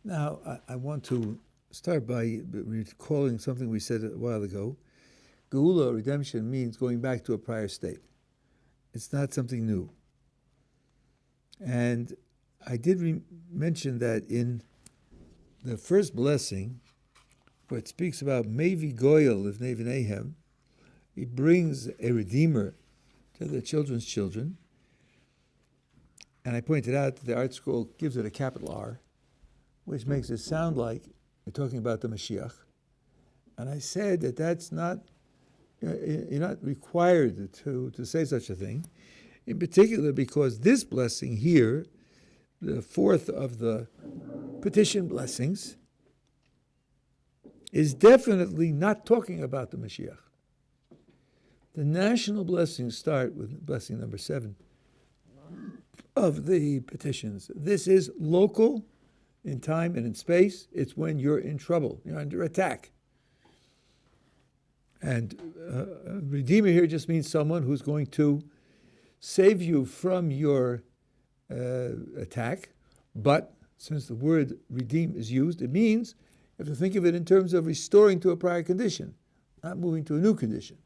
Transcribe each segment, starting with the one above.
Now, I want to start by recalling something we said a while ago. Geula, redemption, means going back to a prior state. It's not something new. And I did mention that in the first blessing, where it speaks about Mevi Goyal of Nevinehem, he brings a redeemer to the children's children. And I pointed out that the Art Scroll gives it a capital R, which makes it sound like we're talking about the Mashiach. And I said that that's not, you're not required to say such a thing, in particular because this blessing here, the fourth of the petition blessings, is definitely not talking about the Mashiach. The national blessings start with blessing number 7 of the petitions. This is local in time and in space. It's when you're in trouble, you're under attack. And Redeemer here just means someone who's going to save you from your attack. But since the word redeem is used, it means you have to think of it in terms of restoring to a prior condition, not moving to a new condition.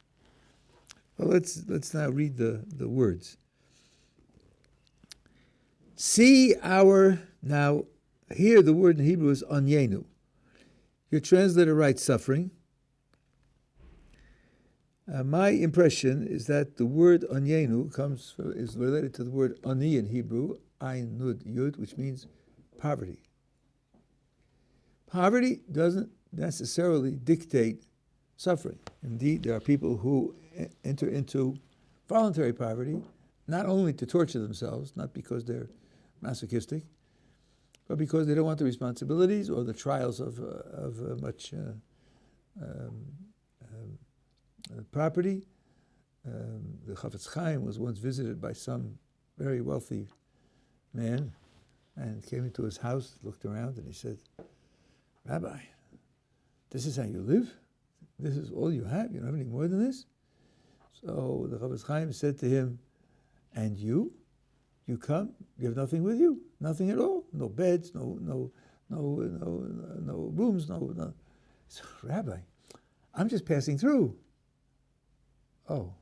Well, let's now read the words. Now, here the word in Hebrew is onyenu. Your translator writes suffering. My impression is that the word onyenu is related to the word oni in Hebrew, ayin nud yud, which means poverty. Poverty doesn't necessarily dictate suffering. Indeed, there are people who enter into voluntary poverty, not only to torture themselves, not because they're masochistic, but because they don't want the responsibilities or the trials of much property. The Chafetz Chaim was once visited by some very wealthy man and came into his house, looked around, and he said, "Rabbi, this is how you live? This is all you have? You don't have any more than this?" So the Chafetz Chaim said to him, "And you? You come, you have nothing with you, nothing at all, no beds, no rooms, no. So, Rabbi, I'm just passing through." Oh,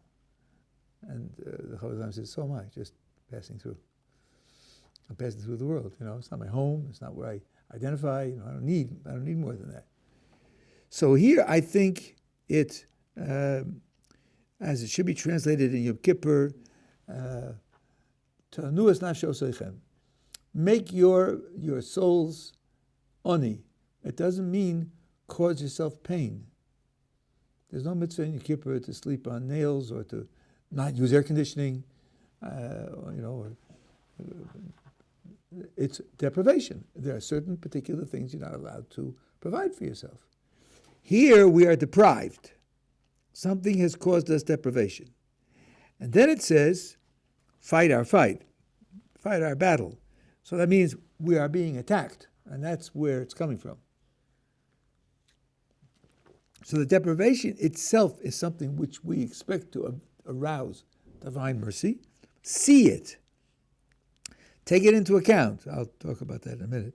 and the Chafetz Chaim said, "So am I, just passing through. I'm passing through the world. It's not my home. It's not where I identify. I don't need more than that." So here, I think it, as it should be translated in Yom Kippur, Ta'nuas nafsho seichem. Make your souls oni. It doesn't mean cause yourself pain. There's no mitzvah in Yom Kippur to sleep on nails or to not use air conditioning. It's deprivation. There are certain particular things you're not allowed to provide for yourself. Here we are deprived. Something has caused us deprivation. And then it says, fight our fight, fight our battle. So that means we are being attacked, and that's where it's coming from. So the deprivation itself is something which we expect to arouse divine mercy. See it. Take it into account. I'll talk about that in a minute.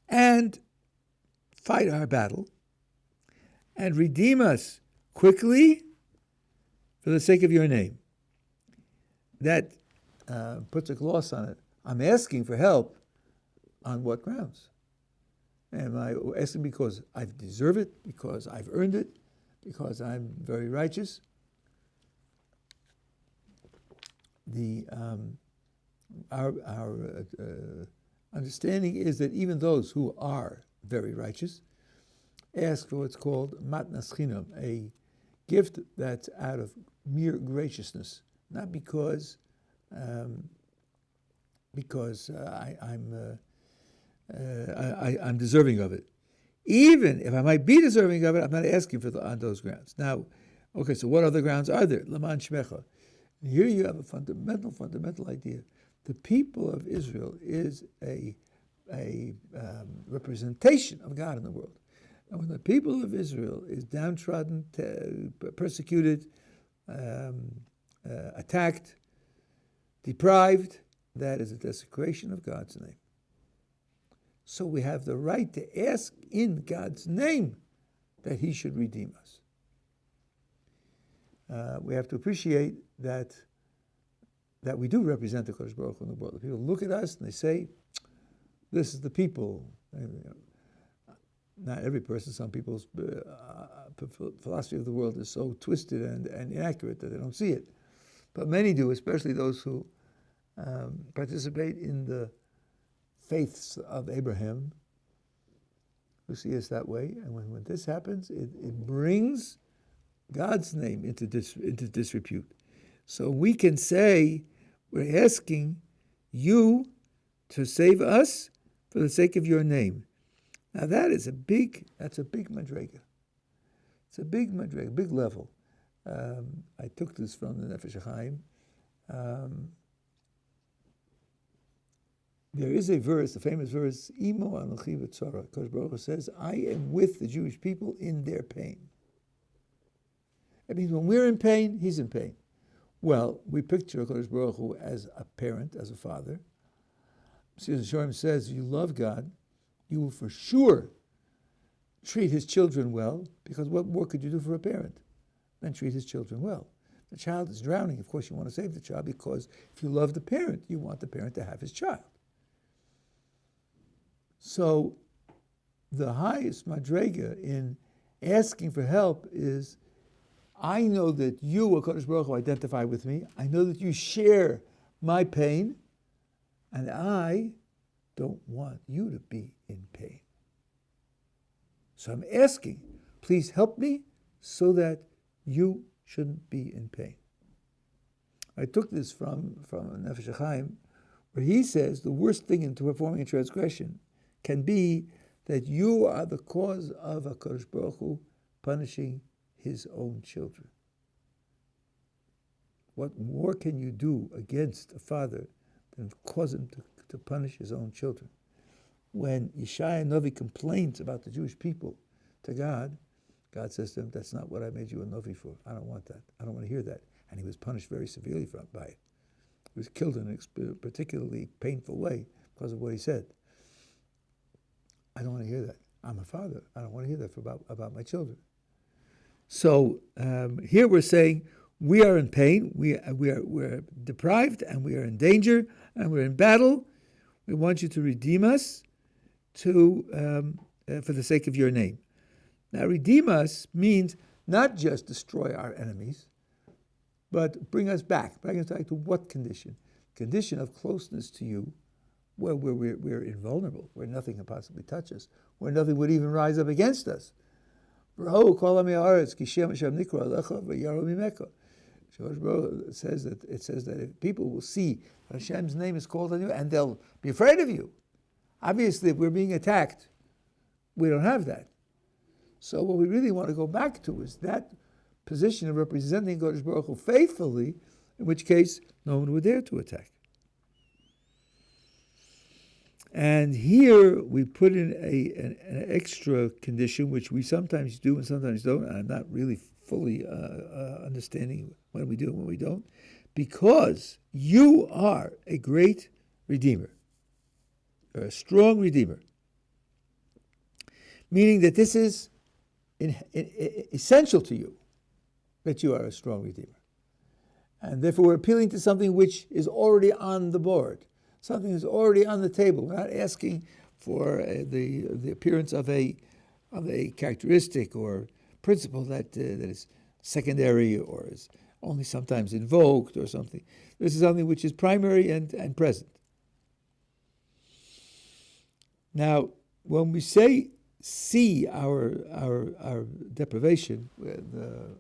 And fight our battle. And redeem us quickly for the sake of your name. That puts a gloss on it. I'm asking for help on what grounds? Am I asking because I deserve it, because I've earned it, because I'm very righteous? Our understanding is that even those who are very righteous ask for what's called matnas chinam, a gift that's out of mere graciousness, not because I'm deserving of it. Even if I might be deserving of it, I'm not asking for on those grounds. Now, okay, so what other grounds are there? Laman shmecha. Here you have a fundamental idea. The people of Israel is a representation of God in the world. And when the people of Israel is downtrodden, persecuted, attacked, deprived, that is a desecration of God's name. So we have the right to ask in God's name that he should redeem us. We have to appreciate that we do represent the Kodesh Baruch Hu in the world. The people look at us and they say, this is the people. Not every person, some people's philosophy of the world is so twisted and inaccurate that they don't see it. But many do, especially those who participate in the faiths of Abraham, who see us that way. And when this happens, it brings God's name into disrepute. So we can say, we're asking you to save us for the sake of your name. Now that's a big madrega. It's a big madrega, big level. I took this from the Nefesh HaChaim. There is a verse, a famous verse, Imo Anochi V'Tzara. Kodesh Baruch Hu says, I am with the Jewish people in their pain. That means when we're in pain, he's in pain. Well, we picture Kodesh Baruch Hu as a parent, as a father. Mesilas Yesharim says, if you love God, you will for sure treat his children well, because what more could you do for a parent than treat his children well? The child is drowning. Of course, you want to save the child, because if you love the parent, you want the parent to have his child. So the highest madrega in asking for help is, I know that you, HaKadosh Baruch Hu, identify with me. I know that you share my pain, and I don't want you to be in pain. So I'm asking, please help me so that you shouldn't be in pain. I took this from Nefesh HaChaim, where he says the worst thing in performing a transgression can be that you are the cause of HaKadosh Baruch Hu punishing his own children. What more can you do against a father than cause him to punish his own children? When Yeshaya Novi complains about the Jewish people to God, God says to him, that's not what I made you a Novi for. I don't want that. I don't want to hear that. And he was punished very severely by it. He was killed in a particularly painful way because of what he said. I don't want to hear that. I'm a father. I don't want to hear that about my children. So here we're saying we are in pain, we're deprived, and we are in danger, and we're in battle. We want you to redeem us for the sake of your name. Now, redeem us means not just destroy our enemies, but bring us back to what condition? Condition of closeness to you, where we're invulnerable, where nothing can possibly touch us, where nothing would even rise up against us. It says that if people will see Hashem's name is called on you, and they'll be afraid of you. Obviously, if we're being attacked, we don't have that. So what we really want to go back to is that position of representing Kodesh Baruch Hu faithfully, in which case no one would dare to attack. And here we put in an extra condition, which we sometimes do and sometimes don't. And I'm not really fully understanding when we do and when we don't. Because you are a great Redeemer, or a strong Redeemer. Meaning that this is essential to you, that you are a strong Redeemer. And therefore we're appealing to something which is already on the board. Something is already on the table. We're not asking for the appearance of a characteristic or principle that is secondary or is only sometimes invoked or something. This is something which is primary and present. Now, when we say see our deprivation, the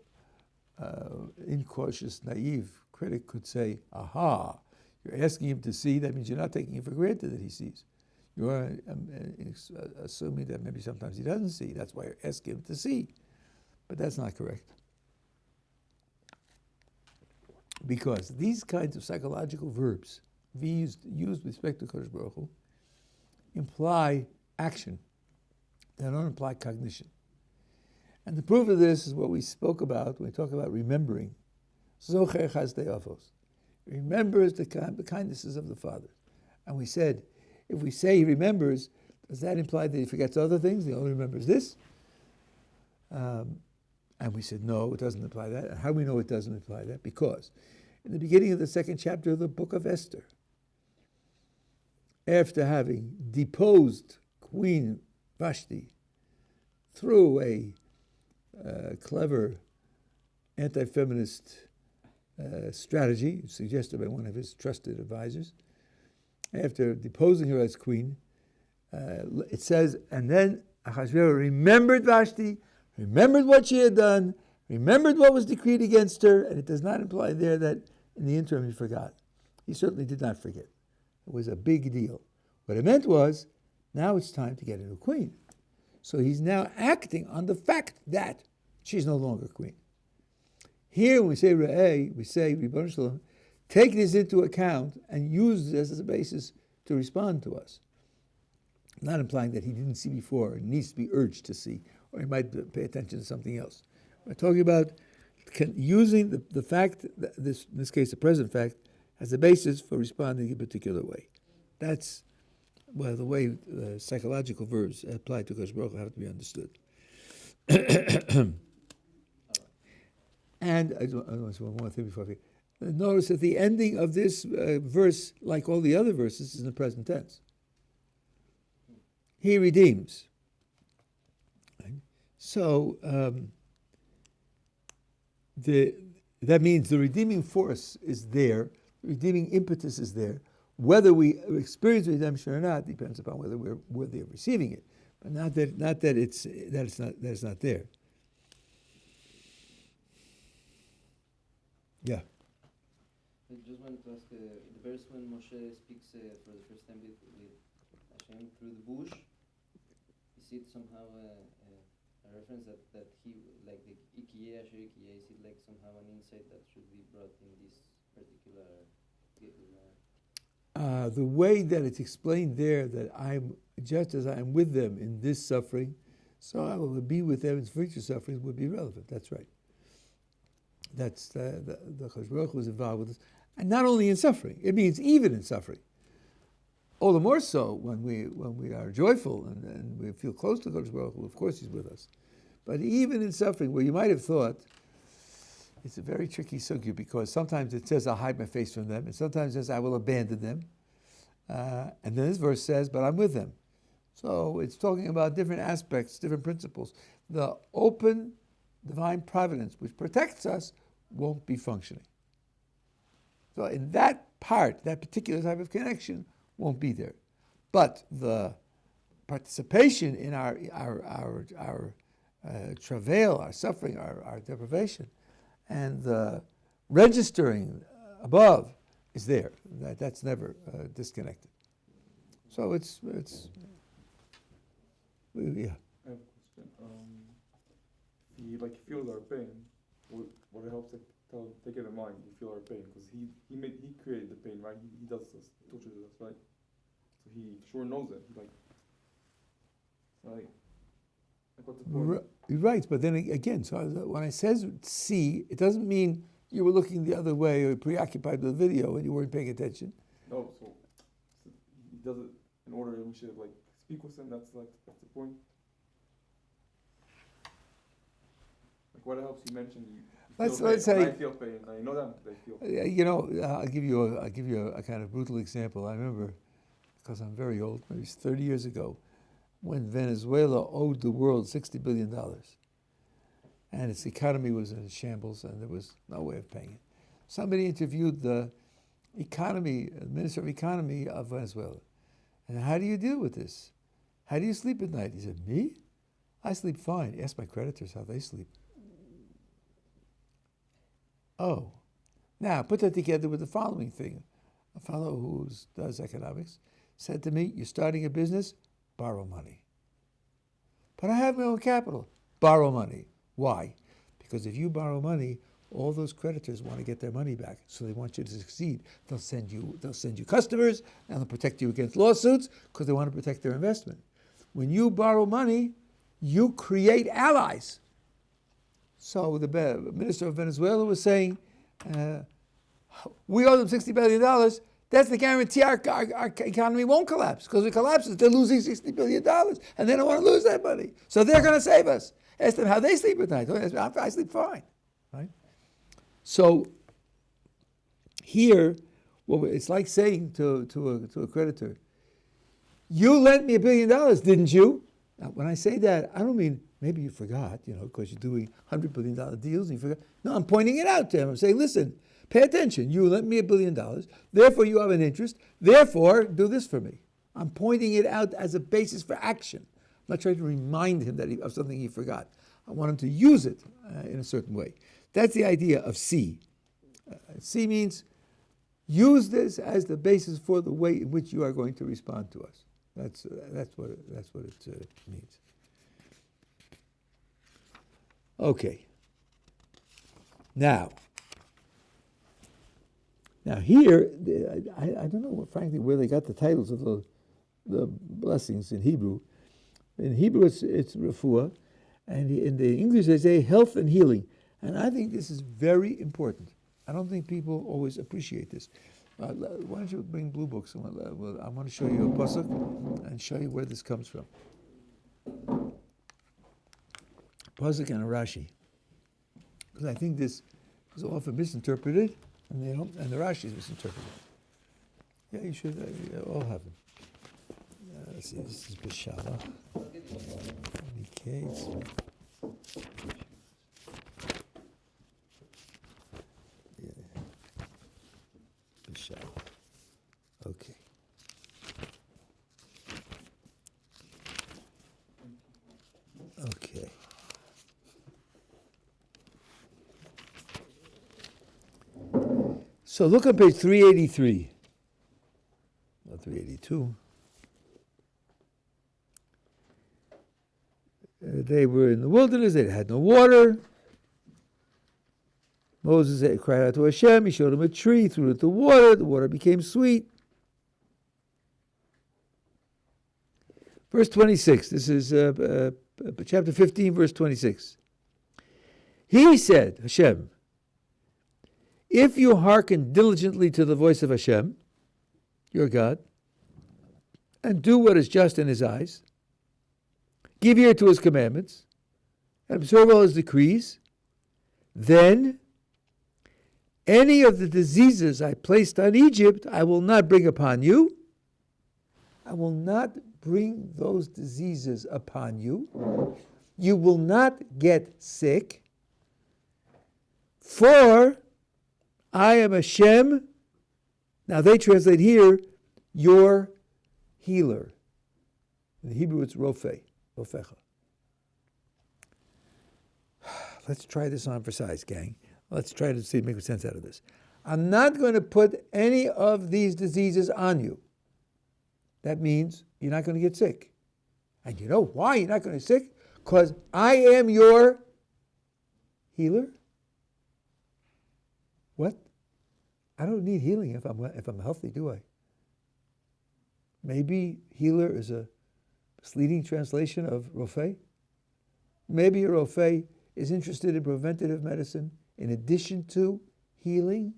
incautious, naive critic could say, aha, you're asking him to see, that means you're not taking it for granted that he sees. You're assuming that maybe sometimes he doesn't see. That's why you're asking him to see. But that's not correct. Because these kinds of psychological verbs, used with respect to Kodesh Baruch Hu, imply action. They don't imply cognition. And the proof of this is what we spoke about when we talk about remembering. Zocher chasdei avos. Remembers the kindnesses of the Father. And we said, if we say he remembers, Does that imply that he forgets other things? He only remembers this? And we said, no, it doesn't imply that. And how do we know it doesn't imply that? Because in the beginning of the second chapter of the book of Esther, after having deposed Queen Vashti through a clever anti-feminist strategy suggested by one of his trusted advisors, after deposing her as queen, it says, and then Ahasuerus remembered Vashti, remembered what she had done, remembered what was decreed against her, and it does not imply there that in the interim he forgot. He certainly did not forget. It was a big deal. What it meant was, now it's time to get a new queen. So he's now acting on the fact that she's no longer queen. Here when we say Re'eh, we say, Ribbon Shalom, take this into account and use this as a basis to respond to us. Not implying that he didn't see before and needs to be urged to see, or he might pay attention to something else. We're talking about using the fact, in this case the present fact, as a basis for responding in a particular way. That's the way psychological verbs applied to Kosh Baruch Hu have to be understood. And I want to say one more thing before I forget. Notice that the ending of this verse, like all the other verses, is in the present tense. He redeems. Right? So that means the redeeming force is there, the redeeming impetus is there. Whether we experience redemption or not depends upon whether we're worthy of receiving it, but not that it's not there. Yeah. I just wanted to ask the verse when Moshe speaks for the first time with Hashem through the bush. Is it somehow a reference that he, like the Ikiye, Asher Ikiye, is it like somehow an insight that should be brought in this particular? The way that it's explained there, that I'm just as I'm with them in this suffering, so I will be with them in future suffering, would be relevant. That's right. That's the Kosh Baruch Hu was involved with this, and not only in suffering. It means even in suffering. All the more so when we are joyful and we feel close to Kosh Baruch Hu. Of course, He's with us. But even in suffering, where you might have thought, it's a very tricky sugya, because sometimes it says, I'll hide my face from them, and sometimes it says, I will abandon them. And then this verse says, but I'm with them. So it's talking about different aspects, different principles. The open divine providence, which protects us, won't be functioning. So in that part, that particular type of connection won't be there. But the participation in our travail, our suffering, our deprivation, and the registering above is there. That's never disconnected. So it's yeah. I have a question. He feels our pain. What it helps to take it in mind. You feel our pain because he created the pain, right? He does this, tortures us, right? So he sure knows it. Like what's the point? Right, but then again, so when I says see, it doesn't mean you were looking the other way or preoccupied with the video and you weren't paying attention. No, so he does it in order that we should speak with him. That's the point. What else you mentioned? Let's say I feel pain. I know them. They feel. I'll give you a kind of brutal example. I remember, because I'm very old, maybe 30 years ago, when Venezuela owed the world $60 billion, and its economy was in shambles, and there was no way of paying it. Somebody interviewed the Minister of Economy of Venezuela, and how do you deal with this? How do you sleep at night? He said, me? I sleep fine. Ask my creditors how they sleep. Oh, now put that together with the following thing. A fellow who does economics said to me, you're starting a business, borrow money. But I have my own capital. Borrow money. Why? Because if you borrow money, all those creditors want to get their money back, so they want you to succeed. They'll send you customers, and they'll protect you against lawsuits because they want to protect their investment. When you borrow money, you create allies. So the Minister of Venezuela was saying, we owe them $60 billion. That's the guarantee our economy won't collapse. Because if it collapses, they're losing $60 billion. And they don't want to lose that money. So they're going to save us. Ask them how they sleep at night. I sleep fine. Right? So here, well, it's like saying to a creditor, you lent me $1 billion, didn't you? Now, when I say that, I don't mean maybe you forgot, because you're doing $100 billion deals and you forgot. No, I'm pointing it out to him. I'm saying, listen, pay attention. You lent me $1 billion. Therefore, you have an interest. Therefore, do this for me. I'm pointing it out as a basis for action. I'm not trying to remind him of something he forgot. I want him to use it in a certain way. That's the idea of C. C means use this as the basis for the way in which you are going to respond to us. That's what it means. Okay. Now here, I don't know, frankly, where they got the titles of the blessings in Hebrew. In Hebrew, it's refuah, and in the English, they say health and healing. And I think this is very important. I don't think people always appreciate this. Why don't you bring blue books? I want to show you a pasuk and show you where this comes from. Pasuk and a Rashi, because I think this is often misinterpreted, and the Rashi is misinterpreted. Yeah, you should all have them. Let's see. This is Bishala. Indicates. Okay. Okay. So look on page 383. Or 382. They were in the wilderness, they had no water. Moses cried out to Hashem, he showed him a tree, threw it to the water became sweet. Verse 26, this is chapter 15, verse 26. He said, Hashem, if you hearken diligently to the voice of Hashem, your God, and do what is just in his eyes, give ear to his commandments, and observe all his decrees, then any of the diseases I placed on Egypt, I will not bring upon you. I will not bring those diseases upon you. You will not get sick. For I am Hashem. Now they translate here, your healer. In the Hebrew it's Rofei, Rofecha. Let's try this on for size, gang. Let's try to see, make sense out of this. I'm not going to put any of these diseases on you. That means you're not going to get sick. And you know why you're not going to get sick? Because I am your healer. What? I don't need healing if I'm healthy, do I? Maybe healer is a misleading translation of Rofei. Maybe a Rofei is interested in preventative medicine in addition to healing.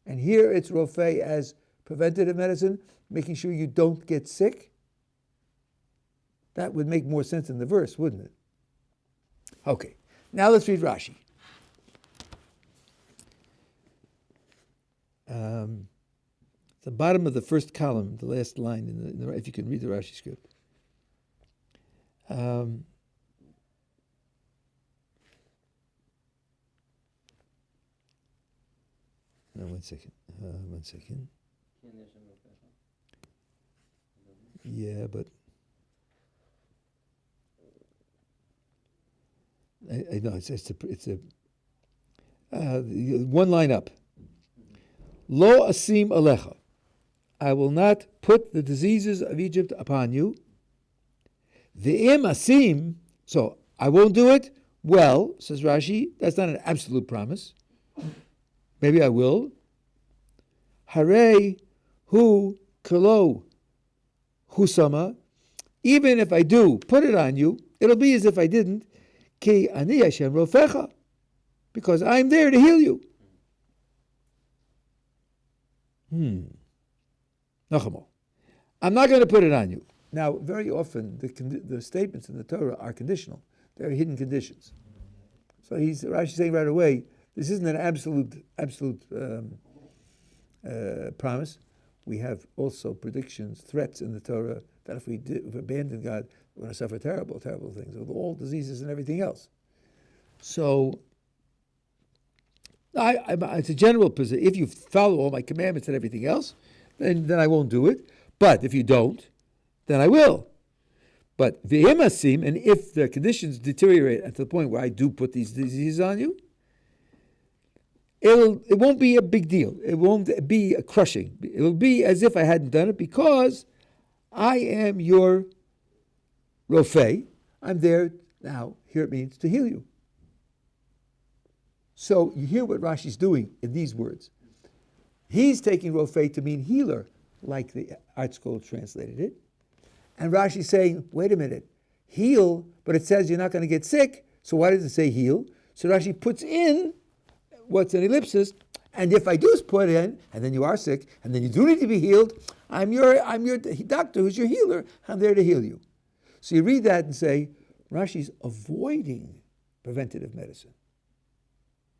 And here it's Rofei as preventative medicine, making sure you don't get sick. That would make more sense in the verse, wouldn't it? Okay, now let's read Rashi. The bottom of the first column, the last line, in the if you can read the Rashi script. No, one second. Yeah, but I know it's a one line up. Lo asim alecha. I will not put the diseases of Egypt upon you. Ve'im asim. So I won't do it. Well, says Rashi, that's not an absolute promise. Maybe I will. Hare hu kalo husama. Even if I do put it on you, it'll be as if I didn't. Ki ani Hashem rofecha. Because I'm there to heal you. Nachamo. I'm not going to put it on you. Now, very often, the statements in the Torah are conditional. They're hidden conditions. So Rashi's saying right away, this isn't an absolute promise. We have also predictions, threats in the Torah that if we abandon God, we're going to suffer terrible, terrible things with all diseases and everything else. So, it's a general position. If you follow all my commandments and everything else, then I won't do it. But if you don't, then I will. But v'himasim, and if the conditions deteriorate to the point where I do put these diseases on you, it won't be a big deal. It won't be a crushing. It will be as if I hadn't done it because I am your rofei. I'm there now. Here it means to heal you. So you hear what Rashi's doing in these words. He's taking rofei to mean healer, like the Art Scroll translated it. And Rashi's saying, wait a minute, heal, but it says you're not going to get sick, so why does it say heal? So Rashi puts in what's an ellipsis, and if I do put in, and then you are sick, and then you do need to be healed, I'm your doctor who's your healer, I'm there to heal you. So you read that and say, Rashi's avoiding preventative medicine.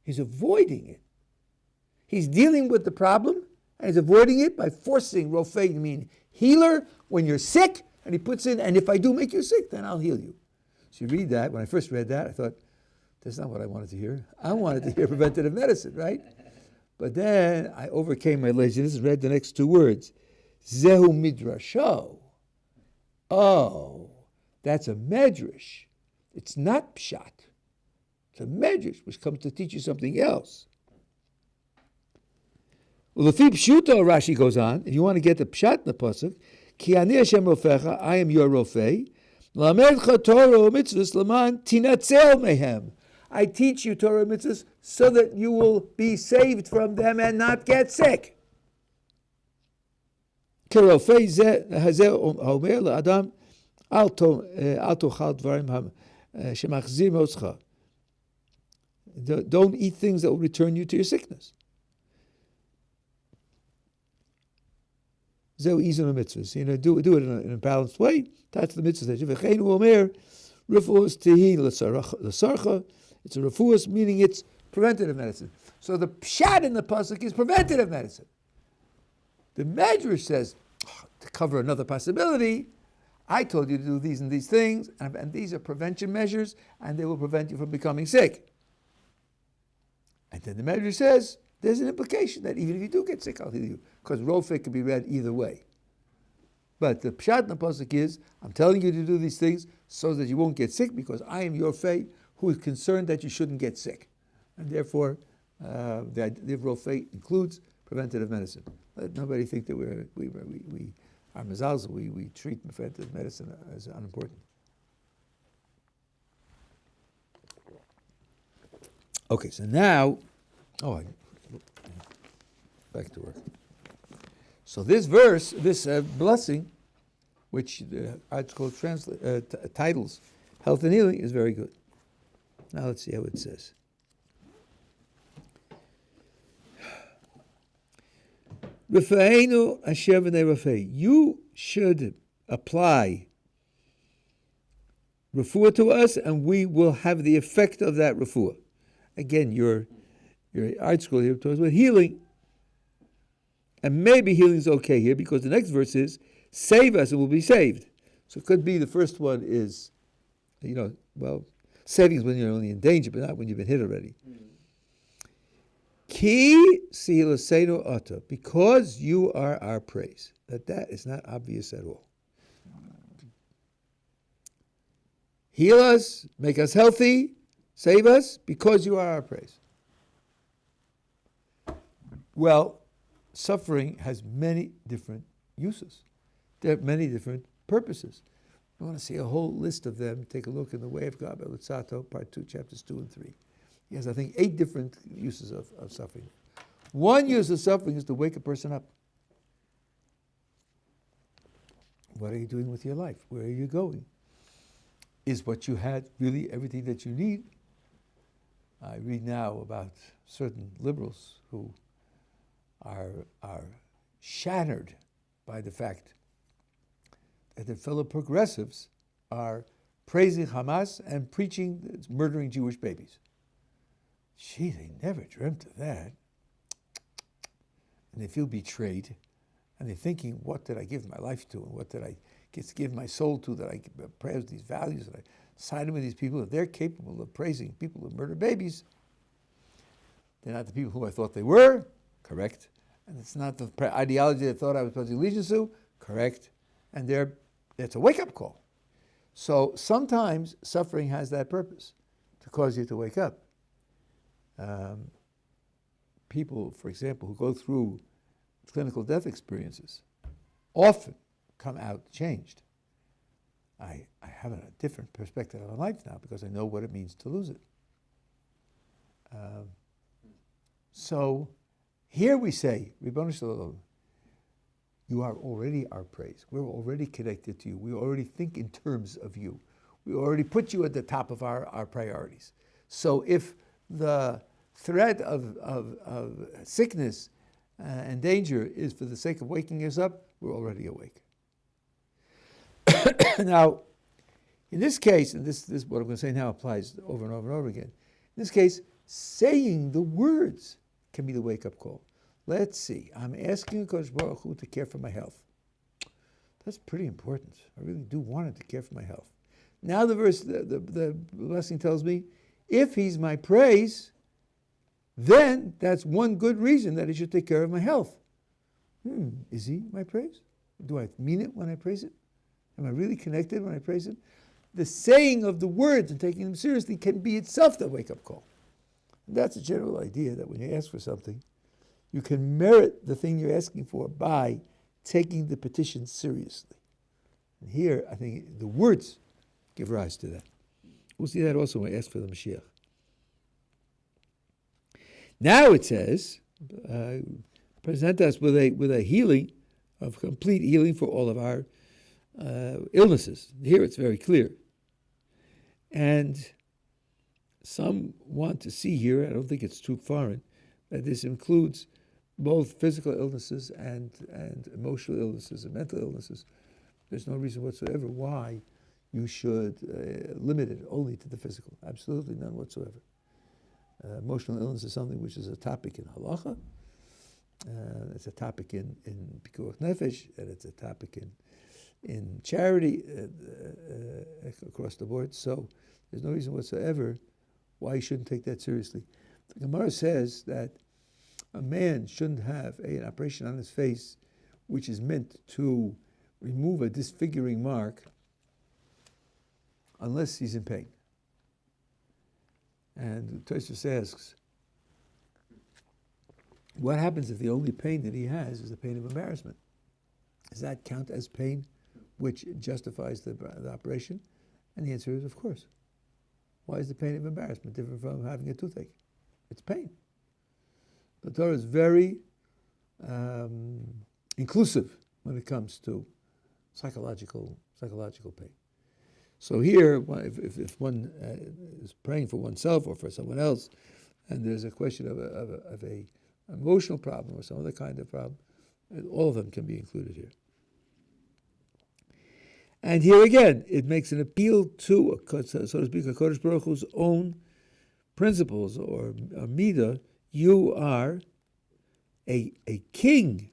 He's avoiding it. He's dealing with the problem, and he's avoiding it by forcing rofei to mean healer when you're sick, and he puts in, and if I do make you sick, then I'll heal you. So you read that. When I first read that, I thought, that's not what I wanted to hear. I wanted to hear preventative medicine, right? But then I overcame my laziness and read the next two words. Zehu midrasho. Oh, that's a medrash. It's not pshat. It's a medrash, which comes to teach you something else. Well, the pshuto, Rashi goes on, if you want to get the pshat in the pasuk, Ki ani Hashem rofecha, I am your rofei. Lamedcha Torah mitzvahs laman tinatzel mehem. I teach you Torah mitzvahs so that you will be saved from them and not get sick. Kerofei hazeh omer la'adam al tochal dvarim shemachzir motzcha. Don't eat things that will return you to your sickness. Zeu izun mitzvahs. Do it in a balanced way. That's the mitzvah. V'cheinu omer refuos tehi l'sarcha. It's a refuos, meaning it's preventative medicine. So the pshat in the pasuk is preventative medicine. The Medrash says, to cover another possibility, I told you to do these and these things, and these are prevention measures, and they will prevent you from becoming sick. And then the Medrash says, there's an implication that even if you do get sick, I'll heal you. Because rofei can be read either way. But the pshat in the pasuk is, I'm telling you to do these things so that you won't get sick, because I am your fei, who is concerned that you shouldn't get sick. And therefore, the idea of rofei includes preventative medicine. Let nobody think that we are mezalzel, we treat preventative medicine as unimportant. Okay, so now, back to work. So this verse, this blessing, which the Art Scroll titles Health and Healing, is very good. Now let's see how it says. Rafa'enu asher v'nei rafei. You should apply refuah to us, and we will have the effect of that refuah. Again, your Art Scroll here talks about healing. And maybe healing is okay here because the next verse is, save us and we'll be saved. So it could be the first one is, saving is when you're only in danger, but not when you've been hit already. Ki silasenu ata, because you are our praise. That is not obvious at all. Heal us, make us healthy, save us, because you are our praise. Well, suffering has many different uses. There are many different purposes. You want to see a whole list of them, take a look in The Way of God by Lutzato, part 2, chapters 2 and 3. He has, I think, 8 different uses of suffering. One use of suffering is to wake a person up. What are you doing with your life? Where are you going? Is what you had really everything that you need? I read now about certain liberals who are shattered by the fact that their fellow progressives are praising Hamas and preaching murdering Jewish babies. Gee, they never dreamt of that. And they feel betrayed. And they're thinking, what did I give my life to? And what did I give my soul to, that I praise these values, that I sided with these people, that they're capable of praising people who murder babies. They're not the people who I thought they were, correct. And it's not the ideology I thought I was pledging allegiance to, correct. And it's a wake-up call. So sometimes suffering has that purpose, to cause you to wake up. People, for example, who go through clinical death experiences often come out changed. I have a different perspective on life now because I know what it means to lose it. So here we say, Ribono Shel Olam, you are already our praise. We're already connected to you. We already think in terms of you. We already put you at the top of our priorities. So if the threat of sickness and danger is for the sake of waking us up, we're already awake. Now, in this case, and this what I'm going to say now applies over and over and over again. In this case, saying the words can be the wake-up call. Let's see. I'm asking Kodesh Baruch Hu to care for my health. That's pretty important. I really do want him to care for my health. Now the verse, the blessing tells me, if he's my praise, then that's one good reason that he should take care of my health. Is he my praise? Do I mean it when I praise him? Am I really connected when I praise him? The saying of the words and taking them seriously can be itself the wake-up call. And that's a general idea, that when you ask for something, you can merit the thing you're asking for by taking the petition seriously. And here, I think the words give rise to that. We'll see that also when we ask for the Mashiach. Now it says, present us with a healing, of complete healing for all of our illnesses. Here it's very clear. And some want to see here, I don't think it's too foreign, that this includes both physical illnesses and emotional illnesses and mental illnesses. There's no reason whatsoever why you should limit it only to the physical. Absolutely none whatsoever. Emotional illness is something which is a topic in halacha. It's a topic in pikuach nefesh, and it's a topic in charity across the board. So there's no reason whatsoever why you shouldn't take that seriously. The Gemara says that a man shouldn't have an operation on his face which is meant to remove a disfiguring mark unless he's in pain. And Tosfos asks, what happens if the only pain that he has is the pain of embarrassment? Does that count as pain which justifies the operation? And the answer is, of course. Why is the pain of embarrassment different from having a toothache? It's pain. The Torah is very inclusive when it comes to psychological pain. So here, if one is praying for oneself or for someone else, and there's a question of a emotional problem or some other kind of problem, all of them can be included here. And here again, it makes an appeal to, so to speak, a Kodesh Baruch Hu's own principles or midah. You are a king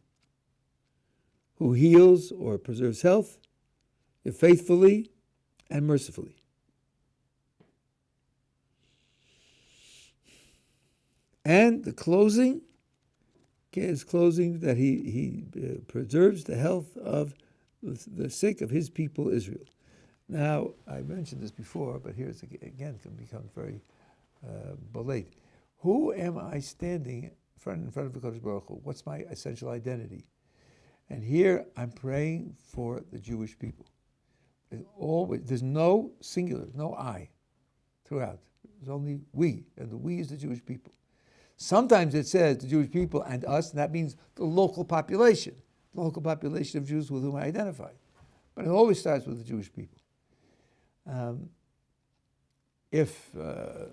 who heals or preserves health faithfully and mercifully. And the closing is closing that he preserves the health of the sick of his people Israel. Now, I mentioned this before, but here it's again can become very bolate. Who am I standing in front of the Kodesh Baruch Hu? What's my essential identity? And here I'm praying for the Jewish people. There's no singular, no I throughout. There's only we, and the we is the Jewish people. Sometimes it says the Jewish people and us, and that means the local population of Jews with whom I identify. But it always starts with the Jewish people. If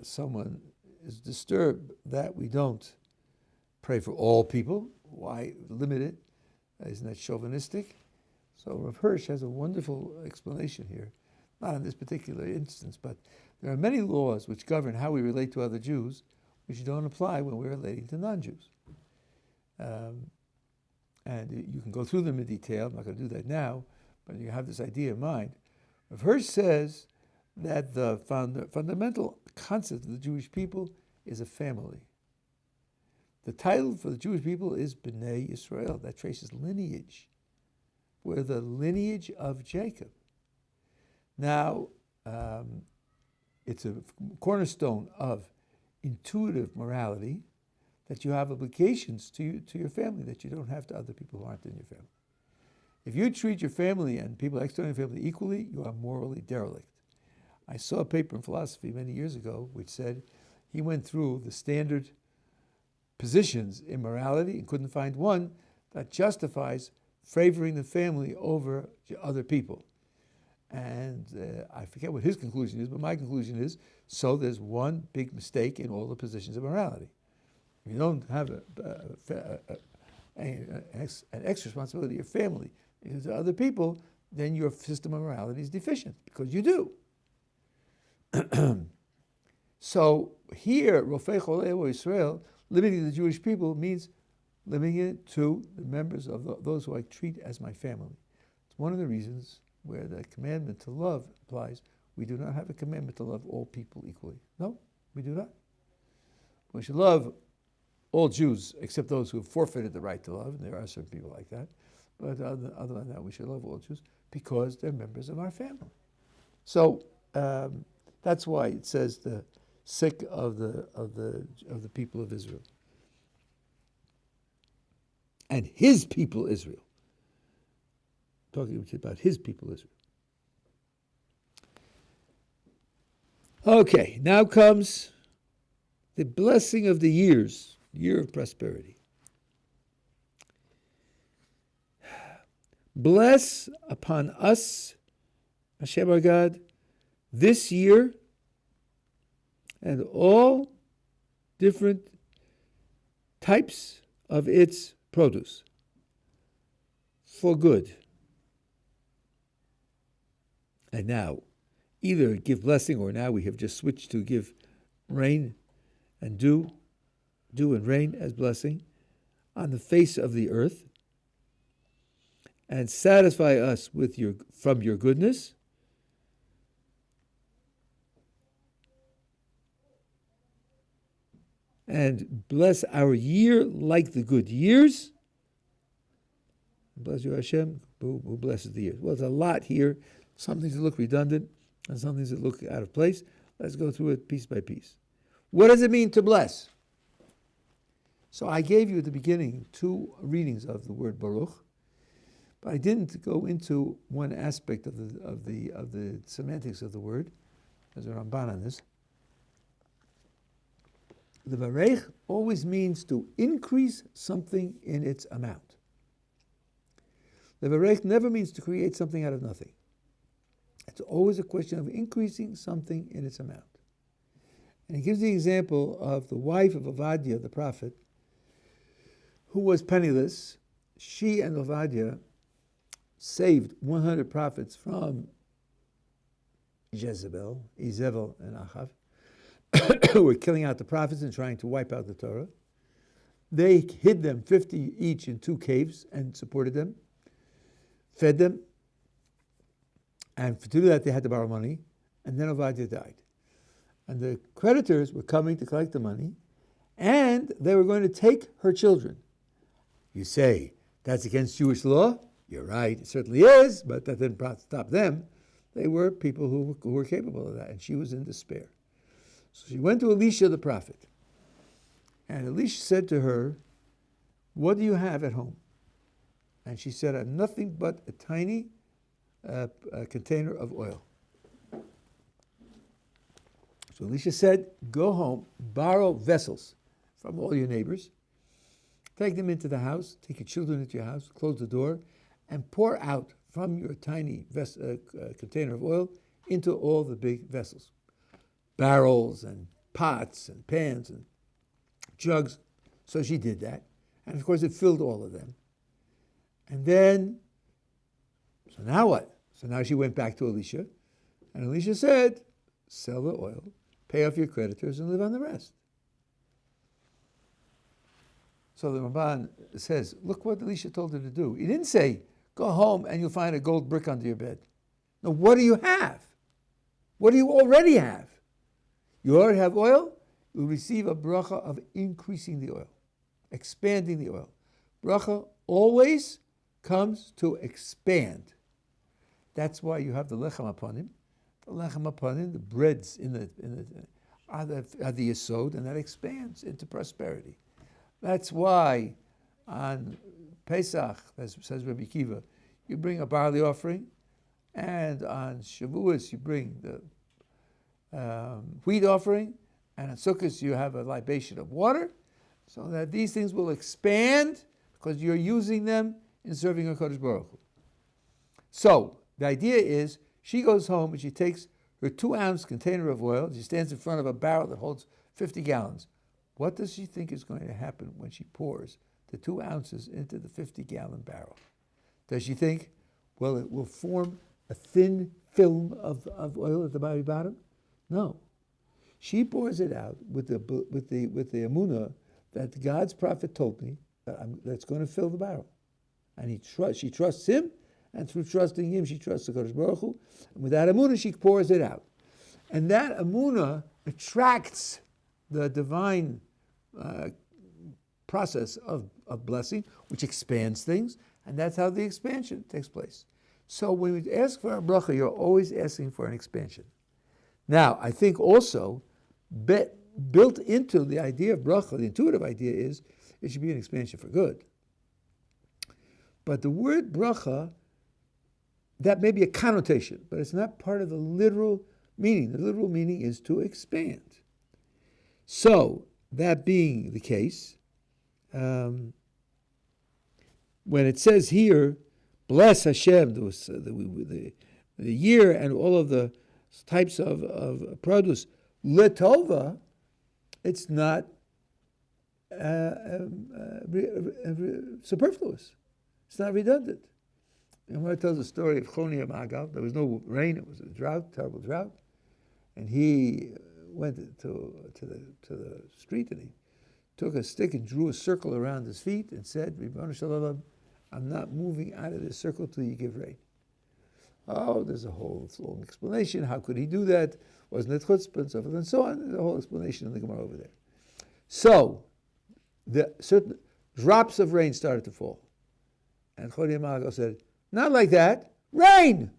someone is disturbed that we don't pray for all people, why limit it Isn't that chauvinistic? So Rav Hirsch has a wonderful explanation here, not in this particular instance, but there are many laws which govern how we relate to other Jews, which don't apply when we're relating to non-Jews. And you can go through them in detail. I'm not going to do that now, but you have this idea in mind. Rav Hirsch says that the fundamental concept of the Jewish people is a family. The title for the Jewish people is B'nai Yisrael. That traces lineage. We're the lineage of Jacob. Now, it's a cornerstone of intuitive morality that you have obligations to your family that you don't have to other people who aren't in your family. If you treat your family and people external to your family equally, you are morally derelict. I saw a paper in philosophy many years ago which said he went through the standard positions in morality and couldn't find one that justifies favoring the family over other people. And I forget what his conclusion is, but my conclusion is, so there's one big mistake in all the positions of morality. If you don't have an extra responsibility to your family, to other people, then your system of morality is deficient, because you do. So here, Rofei Cholei Israel, limiting the Jewish people means limiting it to the members of those who I treat as my family. It's one of the reasons where the commandment to love applies. We do not have a commandment to love all people equally. No, we do not. We should love all Jews except those who have forfeited the right to love, and there are certain people like that. But other than that, we should love all Jews because they're members of our family. So that's why it says the sick of the people of Israel. And his people Israel. Talking about his people Israel. Okay, now comes the blessing of the years, year of prosperity. Bless upon us, Hashem our God, this year and all different types of its produce for good. And now, either give blessing, or now we have just switched to give rain and dew and rain as blessing on the face of the earth, and satisfy us with from your goodness, and bless our year like the good years. Bless you, Hashem, who blesses the years. Well, there's a lot here. Some things that look redundant and some things that look out of place. Let's go through it piece by piece. What does it mean to bless? So I gave you at the beginning 2 readings of the word Baruch, but I didn't go into one aspect of the semantics of the word. There's a Ramban on this. The Varech always means to increase something in its amount. The Varech never means to create something out of nothing. It's always a question of increasing something in its amount. And he gives the example of the wife of Ovadia, the prophet, who was penniless. She and Ovadia saved 100 prophets from Jezebel, Izebel, and Achav, who were killing out the prophets and trying to wipe out the Torah. They hid them, 50 each, in 2 caves and supported them, fed them. And to do that, they had to borrow money. And then Ovadia died. And the creditors were coming to collect the money, and they were going to take her children. You say, that's against Jewish law? You're right, it certainly is, but that didn't stop them. They were people who were capable of that, and she was in despair. So she went to Elisha the prophet, and Elisha said to her, what do you have at home? And she said, I have nothing but a tiny container of oil. So Elisha said, go home, borrow vessels from all your neighbors, take them into the house, take your children into your house, close the door, and pour out from your tiny container of oil into all the big vessels. Barrels and pots and pans and jugs. So she did that. And of course it filled all of them. And then, so now what? So now she went back to Elisha, and Elisha said, sell the oil, pay off your creditors, and live on the rest. So the Ramban says, look what Elisha told her to do. He didn't say, go home and you'll find a gold brick under your bed. No, what do you have? What do you already have? You already have oil, you'll receive a bracha of increasing the oil, expanding the oil. Bracha always comes to expand. That's why you have the lechem upon him. The lechem upon him, the breads are the yesod, and that expands into prosperity. That's why on Pesach, as says Rabbi Kiva, you bring a barley offering, and on Shavuos you bring the wheat offering, and on Sukkot you have a libation of water, so that these things will expand because you're using them in serving HaKadosh Baruch Hu. So the idea is she goes home and she takes her 2-ounce container of oil, she stands in front of a barrel that holds 50 gallons. What does she think is going to happen when she pours the 2 ounces into the 50-gallon barrel? Does she think, well, it will form a thin film of oil at the very bottom? No. She pours it out with the emunah that God's prophet told me that's going to fill the barrel. And she trusts him, and through trusting him, she trusts the Kodesh Baruch Hu. And with that emunah, she pours it out. And that emunah attracts the divine process of blessing, which expands things, and that's how the expansion takes place. So when you ask for a bracha, you're always asking for an expansion. Now, I think also, built into the idea of bracha, the intuitive idea is, it should be an expansion for good. But the word bracha, that may be a connotation, but it's not part of the literal meaning. The literal meaning is to expand. So, that being the case, when it says here, bless Hashem, the year and all of the types of produce, letova, it's not superfluous. It's not redundant. And when it tells the story of Choni Magav, there was no rain, it was a drought, terrible drought, and he went to the street and he took a stick and drew a circle around his feet and said, Ribbon Shalom, I'm not moving out of this circle till you give rain. Oh, there's a whole long explanation. How could he do that? Wasn't it chutzpah and so forth and so on? There's a whole explanation in the Gemara over there. So, the certain drops of rain started to fall. And Choni Magav said, not like that, rain!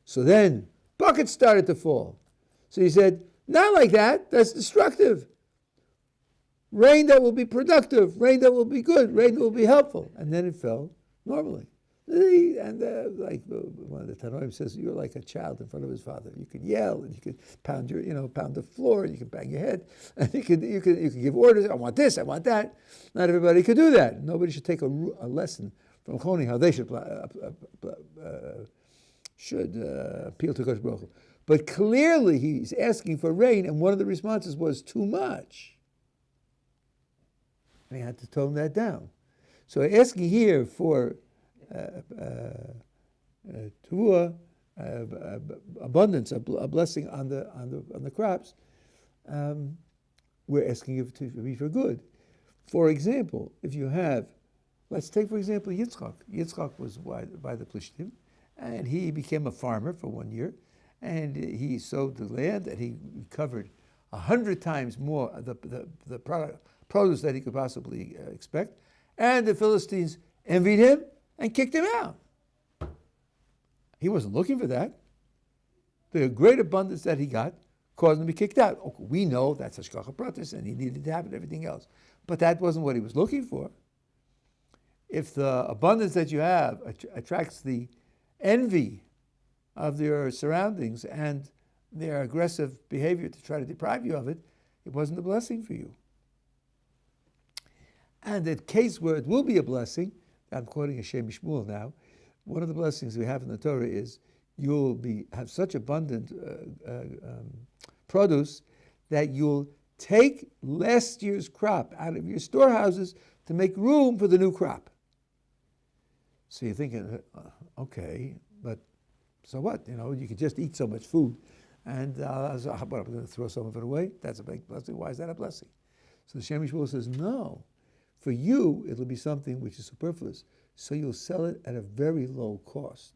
So then, buckets started to fall. So he said, not like that, that's destructive. Rain that will be productive, rain that will be good, rain that will be helpful. And then it fell normally. And like one of the Tanoim says, you're like a child in front of his father. You can yell and you can pound the floor and you can bang your head and you can give orders. I want this, I want that. Not everybody could do that. Nobody should take a lesson from Choni how they should appeal to Kodesh Baruch Hu. But clearly he's asking for rain, and one of the responses was too much. And he had to tone that down. So asking here for abundance, a blessing on the crops, we're asking it to be for good. For example, if you have, let's take for example Yitzchak. Yitzchak was by the Plishtim, and he became a farmer for 1 year, and he sowed the land, and he recovered 100 times more of the produce that he could possibly expect, and the Philistines envied him and kicked him out. He wasn't looking for that. The great abundance that he got caused him to be kicked out. Okay, we know that's Hashgacha Pratis, and he needed to have it and everything else. But that wasn't what he was looking for. If the abundance that you have attracts the envy of your surroundings and their aggressive behavior to try to deprive you of it, it wasn't a blessing for you. And the case where it will be a blessing, I'm quoting Hashem Shmuel now, one of the blessings we have in the Torah is you'll have such abundant produce that you'll take last year's crop out of your storehouses to make room for the new crop. So you're thinking, okay, but so what? You could just eat so much food, and so how about I'm going to throw some of it away? That's a big blessing. Why is that a blessing? So the Shem MiShmuel says, no. For you, it'll be something which is superfluous. So you'll sell it at a very low cost.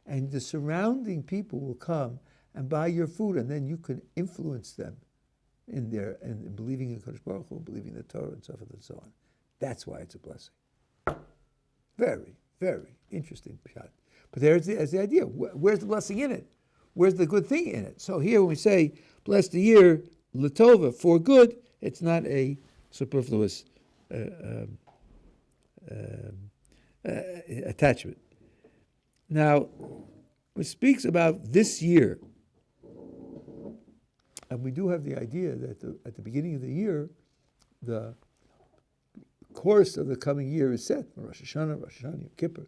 And the surrounding people will come and buy your food, and then you can influence them in believing in Kadosh Baruch Hu, believing in the Torah, and so forth and so on. That's why it's a blessing. Very, very interesting shot. But there's the idea. Where's the blessing in it? Where's the good thing in it? So here when we say, bless the year, Latova, for good, it's not a superfluous attachment. Now, it speaks about this year, and we do have the idea that at the beginning of the year, the course of the coming year is set. Rosh Hashanah, Yom Kippur,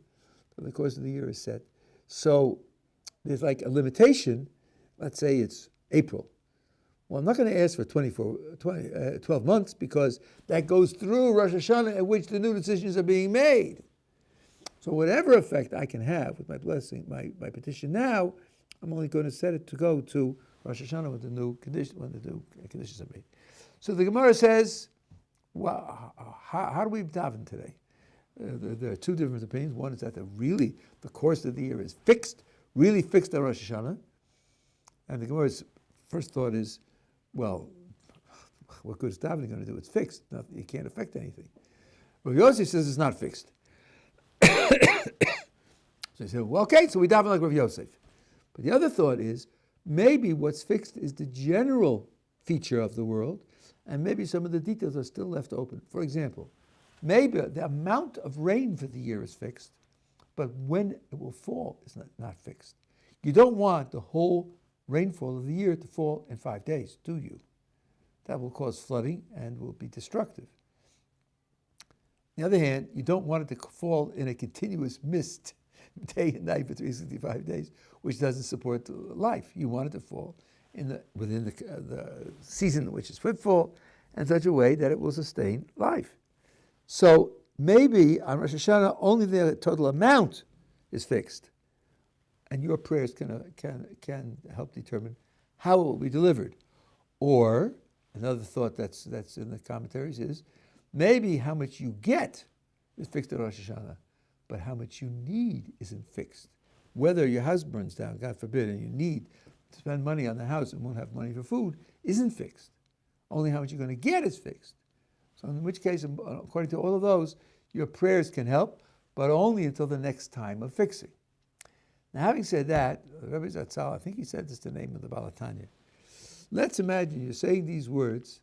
the course of the year is set. So there's like a limitation. Let's say it's April. Well, I'm not going to ask for 12 months because that goes through Rosh Hashanah at which the new decisions are being made. So whatever effect I can have with my blessing, my petition now, I'm only going to set it to go to Rosh Hashanah when the new conditions are made. So the Gemara says, well, how do we daven today? There are two different opinions. One is that the course of the year is fixed, really fixed on Rosh Hashanah. And the Gemara's first thought is, well, what good is davening going to do? It's fixed. You can't affect anything. Rabbi Yossi says it's not fixed. So he said, well, okay, so we daven like Rabbi Yosef. But the other thought is, maybe what's fixed is the general feature of the world, and maybe some of the details are still left open. For example, maybe the amount of rain for the year is fixed, but when it will fall is not fixed. You don't want the whole rainfall of the year to fall in 5 days, do you? That will cause flooding and will be destructive. On the other hand, you don't want it to fall in a continuous mist day and night for 365 days, which doesn't support life. You want it to fall within the season which is fitful in such a way that it will sustain life. So maybe on Rosh Hashanah only the total amount is fixed, and your prayers can help determine how it will be delivered. Or another thought that's in the commentaries is maybe how much you get is fixed at Rosh Hashanah, but how much you need isn't fixed. Whether your house burns down, God forbid, and you need to spend money on the house and won't have money for food, isn't fixed. Only how much you're going to get is fixed. So in which case, according to all of those, your prayers can help, but only until the next time of fixing. Now, having said that, Rabbi Zatzal, I think he said this the name of the Balatanya. Let's imagine you're saying these words,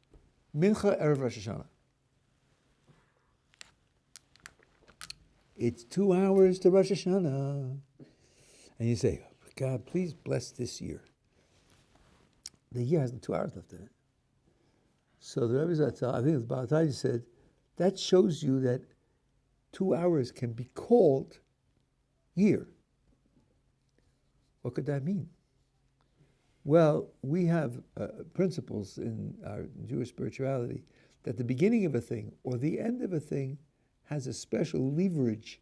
Mincha Erev Rosh Hashanah. It's 2 hours to Rosh Hashanah. And you say, God, please bless this year. The year has 2 hours left in it. So the Rabbi Zatzal, I think the Balatanya said, that shows you that 2 hours can be called year. What could that mean? Well, we have principles in our Jewish spirituality that the beginning of a thing or the end of a thing has a special leverage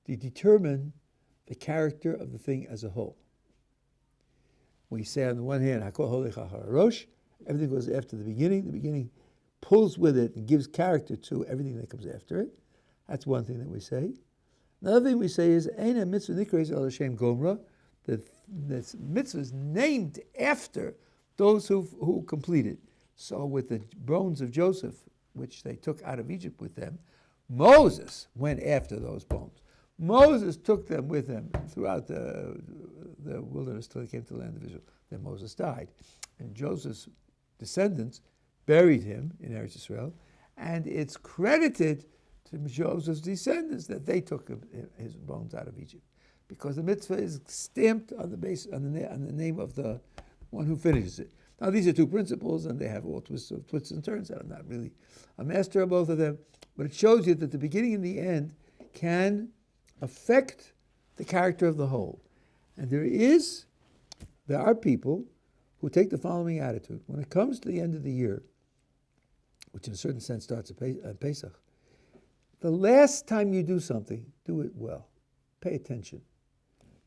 to determine the character of the thing as a whole. We say on the one hand, Hakol Holech Achar Rosh, everything goes after the beginning pulls with it and gives character to everything that comes after it. That's one thing that we say. Another thing we say is, Eina mitzvah nikreis al Hashem gomra, that mitzvah is named after those who completed. So with the bones of Joseph, which they took out of Egypt with them, Moses went after those bones. Moses took them with him throughout the wilderness till he came to the land of Israel. Then Moses died. And Joseph's descendants buried him in Eretz Israel, and it's credited to Joseph's descendants that they took his bones out of Egypt, because the mitzvah is stamped on the name of the one who finishes it. Now these are two principles, and they have all twists and turns, and I'm not really a master of both of them, but it shows you that the beginning and the end can affect the character of the whole. And there are people who take the following attitude. When it comes to the end of the year, which in a certain sense starts at Pesach, the last time you do something, do it well. pay attention,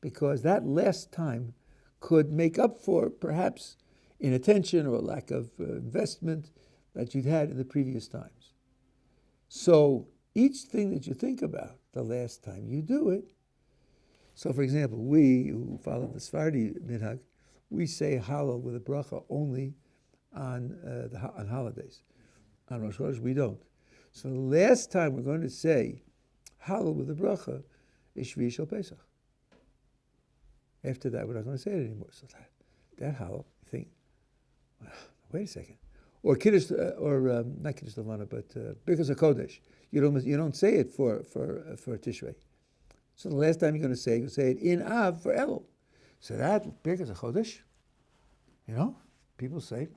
because that last time could make up for perhaps inattention or lack of investment that you'd had in the previous times. So each thing that you think about the last time you do it. So, for example, we who follow the Sephardi minhag, we say Hallel with a bracha only on holidays. On Rosh Chodesh, we don't. So the last time we're going to say Hallel with a bracha is Shvi Shel Pesach. After that, we're not going to say it anymore. So that Hallel, you think, wait a second. Or Kiddush, not Kiddush Levana, but Birkas HaKodesh. You don't say it for Tishrei. So the last time you're going to say it in Av for Elul. So that Birkas HaKodesh, people say,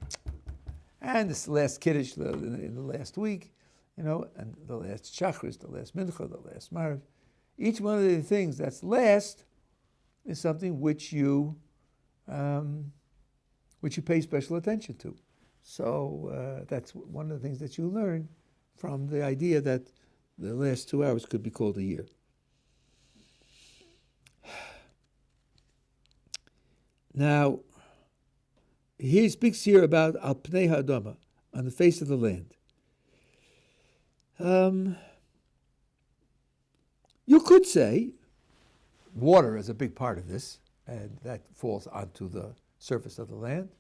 and this last Kiddush in the last week, and the last Shachris, the last Mincha, the last Mariv. Each one of the things that's last is something which you pay special attention to. So that's one of the things that you learn from the idea that the last 2 hours could be called a year. Now, he speaks here about Al Pnei Ha'adama, on the face of the land. You could say water is a big part of this, and that falls onto the surface of the land.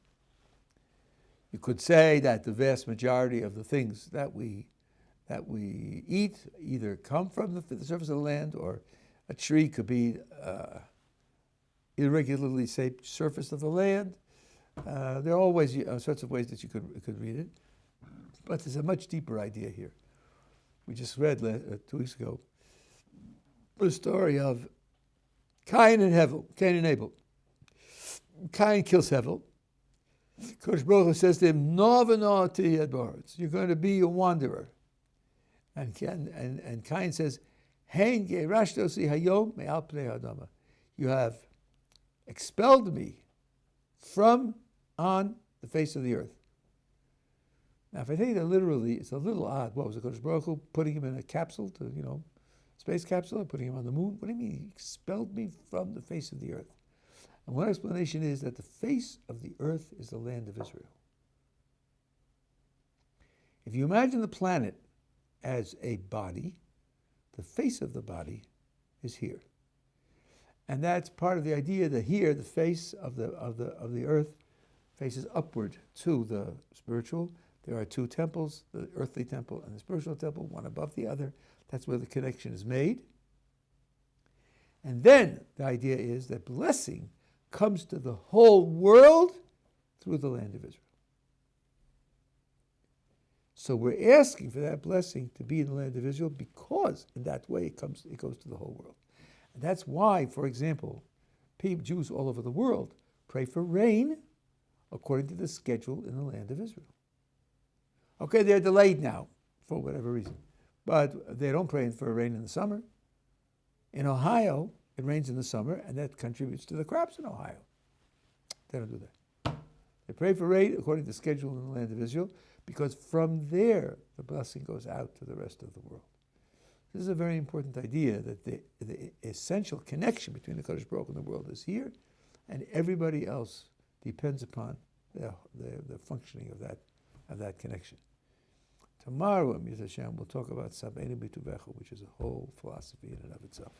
You could say that the vast majority of the things that we eat either come from the surface of the land, or a tree could be irregularly shaped surface of the land. There are always sorts of ways that you could read it, but there's a much deeper idea here. We just read 2 weeks ago the story of Cain and Abel. Cain kills Hevel. Kodesh Baruch Hu says to him, you're going to be a wanderer. And Cain says, you have expelled me from on the face of the earth. Now, if I take that literally, it's a little odd. What was it, Kodesh Baruch Hu putting him in a capsule space capsule, putting him on the moon? What do you mean? He expelled me from the face of the earth. And one explanation is that the face of the earth is the land of Israel. If you imagine the planet as a body, the face of the body is here. And that's part of the idea that here, the face of the earth faces upward to the spiritual. There are 2 temples, the earthly temple and the spiritual temple, one above the other. That's where the connection is made. And then the idea is that blessing comes to the whole world through the land of Israel. So we're asking for that blessing to be in the land of Israel, because in that way it goes to the whole world. And that's why, for example, Jews all over the world pray for rain according to the schedule in the land of Israel. Okay, they're delayed now for whatever reason, but they don't pray for rain in the summer. In Ohio, it rains in the summer, and that contributes to the crops in Ohio. They don't do that. They pray for rain according to the schedule in the land of Israel, because from there the blessing goes out to the rest of the world. This is a very important idea, that the essential connection between the Kodesh Baruch Hu and the world is here, and everybody else depends upon the functioning of that connection. Tomorrow, Mr. Hashem, we'll talk about Sabeinu B'Tuvecha, which is a whole philosophy in and of itself.